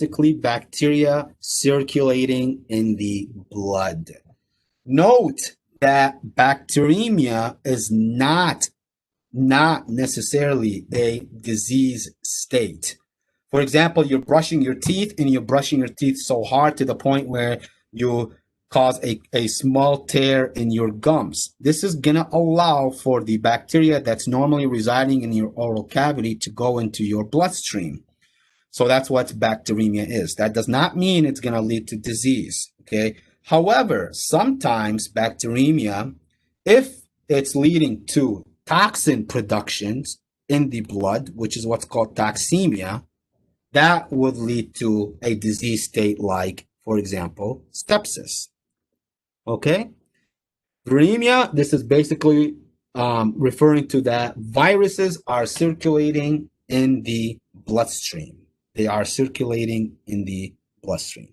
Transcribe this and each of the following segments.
basically bacteria circulating in the blood. Note that bacteremia is not necessarily a disease state. For example, you're brushing your teeth and you're brushing your teeth so hard to the point where you cause a small tear in your gums. This is going to allow for the bacteria that's normally residing in your oral cavity to go into your bloodstream. So that's what bacteremia is. That does not mean it's going to lead to disease, okay? However, sometimes bacteremia, if it's leading to toxin productions in the blood, which is what's called toxemia, that would lead to a disease state like, for example, sepsis. Okay? Viremia, this is basically referring to that viruses are circulating in the bloodstream. They are circulating in the bloodstream.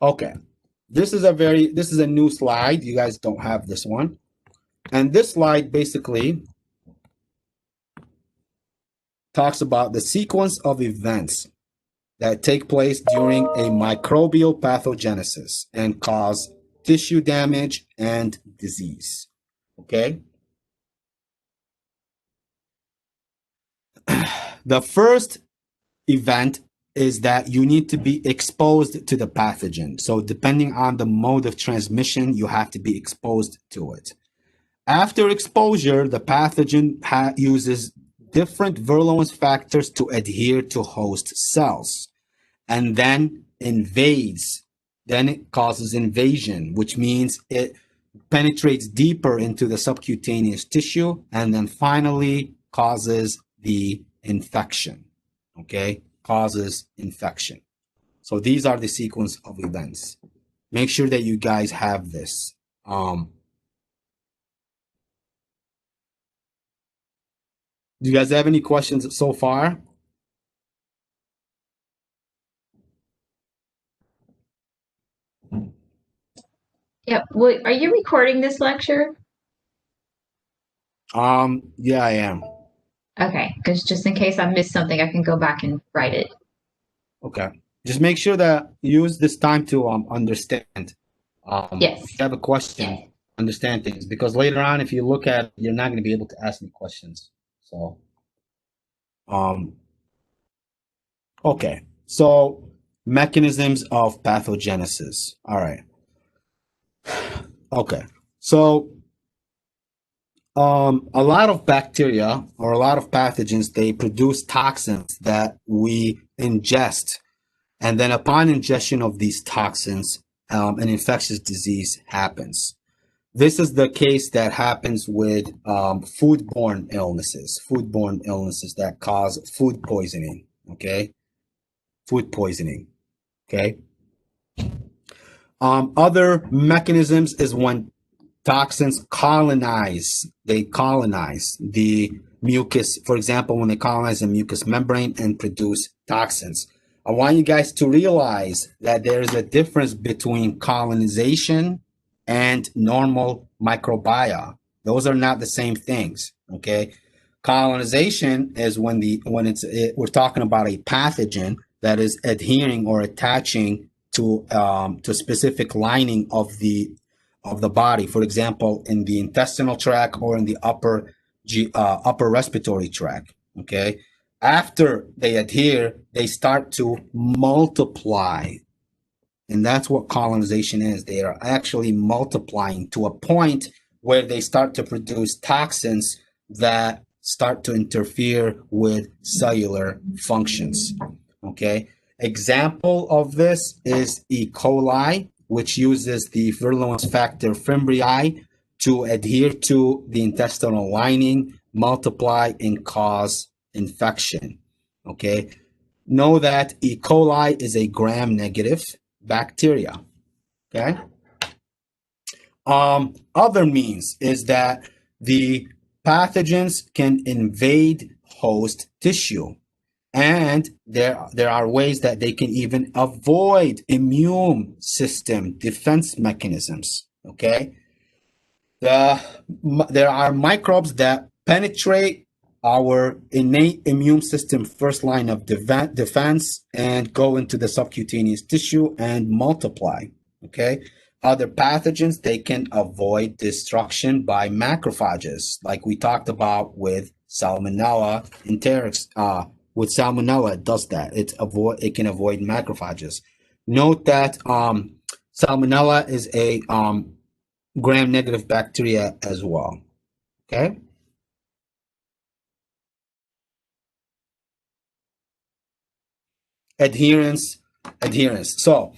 Okay. This is a new slide. You guys don't have this one. And this slide basically talks about the sequence of events that take place during a microbial pathogenesis and cause tissue damage and disease. Okay? The first event is that you need to be exposed to the pathogen. So depending on the mode of transmission, you have to be exposed to it. After exposure, the pathogen uses different virulence factors to adhere to host cells and then invades. Then it causes invasion, which means it penetrates deeper into the subcutaneous tissue and then finally causes the infection. Okay, causes infection. So these are the sequence of events. Make sure that you guys have this. Do you guys have any questions so far? Yep. Well, are you recording this lecture? Yeah, I am. Okay, because just in case I missed something, I can go back and write it. Okay. Just make sure that you use this time to understand. Yes. If you have a question, understand things, because later on, if you look at it, you're not going to be able to ask any questions. So, okay. So, mechanisms of pathogenesis. All right. Okay. So, a lot of bacteria or a lot of pathogens, they produce toxins that we ingest. And then upon ingestion of these toxins, an infectious disease happens. This is the case that happens with foodborne illnesses that cause food poisoning, okay? Food poisoning, okay? Other mechanisms is when toxins colonize the mucus. For example, when they colonize the mucous membrane and produce toxins. I want you guys to realize that there is a difference between colonization and normal microbiota. Those are not the same things, okay? Colonization is when we're talking about a pathogen that is adhering or attaching to a specific lining of the body. For example, in the intestinal tract or in the upper respiratory tract. Okay. After they adhere, they start to multiply. And that's what colonization is. They are actually multiplying to a point where they start to produce toxins that start to interfere with cellular functions. Okay. Example of this is E. coli, which uses the virulence factor Fimbriae to adhere to the intestinal lining, multiply, and cause infection. Okay. Know that E. coli is a gram-negative bacteria. Okay. Other means is that the pathogens can invade host tissue. And there are ways that they can even avoid immune system defense mechanisms. Okay. There are microbes that penetrate our innate immune system first line of defense and go into the subcutaneous tissue and multiply. Okay. Other pathogens, they can avoid destruction by macrophages, like we talked about with Salmonella enterics. With Salmonella, it does that. It can avoid macrophages. Note that Salmonella is a gram-negative bacteria as well. Okay. Adherence. So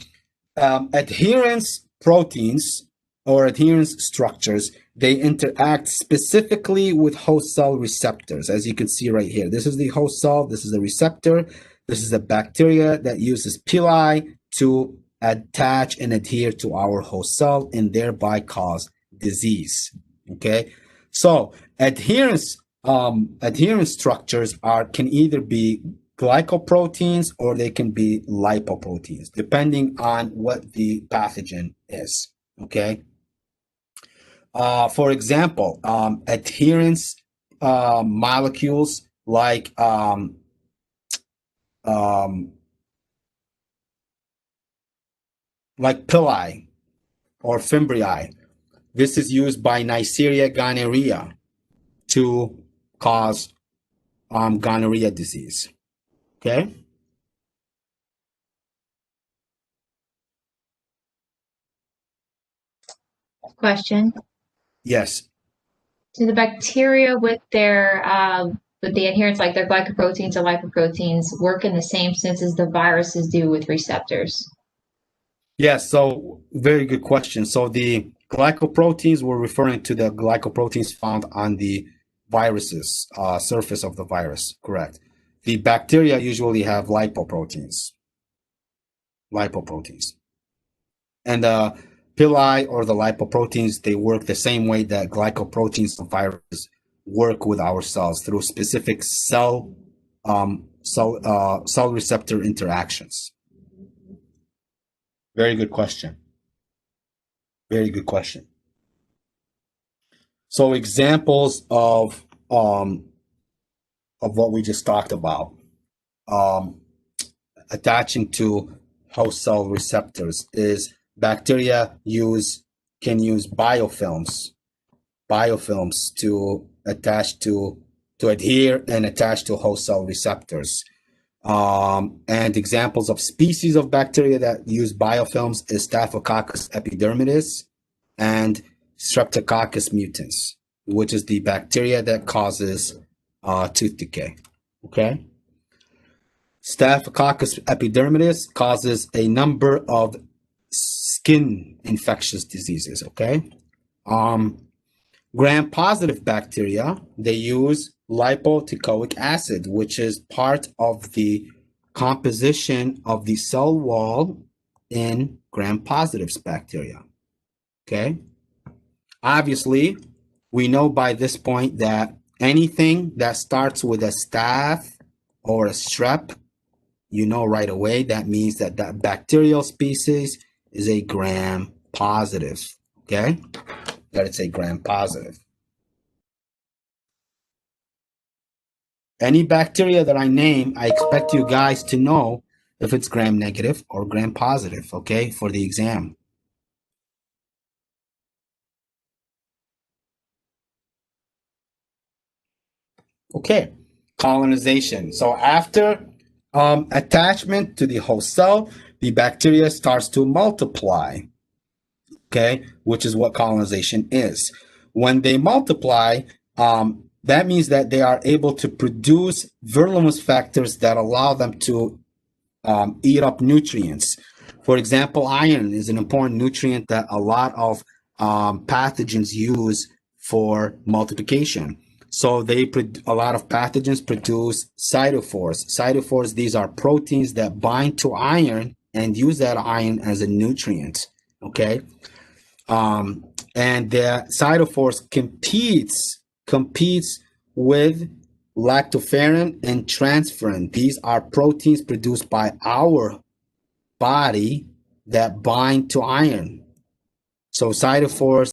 adherence proteins or adherence structures, they interact specifically with host cell receptors, as you can see right here. This is the host cell, this is the receptor, this is the bacteria that uses pili to attach and adhere to our host cell and thereby cause disease. Okay, so adherence structures can either be glycoproteins or they can be lipoproteins, depending on what the pathogen is. Okay. For example, adherence molecules like pili or fimbriae. This is used by Neisseria gonorrhea to cause gonorrhea disease. Okay. Question. Yes. Do the bacteria with the adherents, like their glycoproteins or lipoproteins, work in the same sense as the viruses do with receptors? Yes, so very good question. So the glycoproteins, we're referring to the glycoproteins found on the virus's surface of the virus, correct. The bacteria usually have lipoproteins. And the pili or the lipoproteins, they work the same way that glycoproteins of viruses work with our cells through specific cell receptor interactions. Very good question. So examples of what we just talked about, attaching to host cell receptors, is bacteria can use biofilms to adhere and attach to host cell receptors. And examples of species of bacteria that use biofilms is Staphylococcus epidermidis and Streptococcus mutans, which is the bacteria that causes tooth decay. Okay. Staphylococcus epidermidis causes a number of skin infectious diseases. Okay. Gram-positive bacteria, they use lipoteichoic acid, which is part of the composition of the cell wall in gram-positive bacteria. Okay. Obviously, we know by this point that anything that starts with a staph or a strep, you know right away that means that that bacterial species is a gram-positive. Okay. That it's a gram-positive. Any bacteria that I name, I expect you guys to know if it's gram-negative or gram-positive, okay, for the exam. Okay, colonization. So after attachment to the host cell, the bacteria starts to multiply, okay, which is what colonization is. When they multiply, that means that they are able to produce virulence factors that allow them to eat up nutrients. For example, iron is an important nutrient that a lot of pathogens use for multiplication. So a lot of pathogens produce cytophores. Cytophores, these are proteins that bind to iron and use that iron as a nutrient. Okay. And the cytophores competes with lactoferrin and transferrin. These are proteins produced by our body that bind to iron. So cytophores